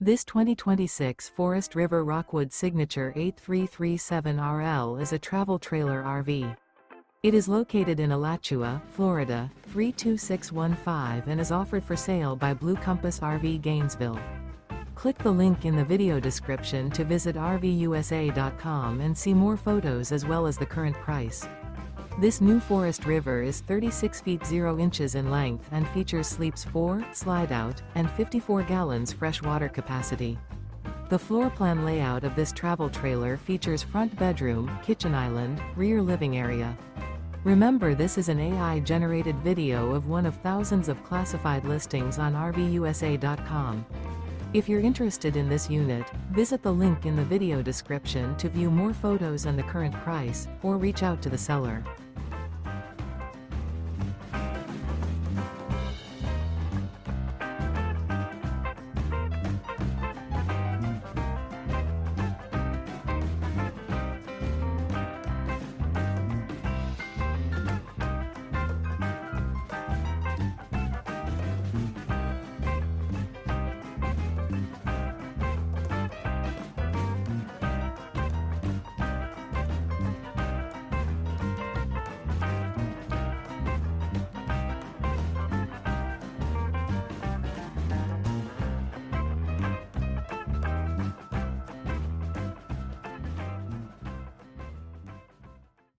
This 2026 Forest River Rockwood Signature 8337RL is a travel trailer RV. It is located in Alachua, Florida, 32615 and is offered for sale by Blue Compass RV Gainesville. Click the link in the video description to visit RVUSA.com and see more photos as well as the current price. This new Forest River is 36 feet 0 inches in length and features sleeps 4, Slideout, and 54 gallons fresh water capacity. The floor plan layout of this travel trailer features front bedroom, kitchen island, rear living area. Remember, this is an AI-generated video of one of thousands of classified listings on RVUSA.com. If you're interested in this unit, visit the link in the video description to view more photos and the current price, or reach out to the seller.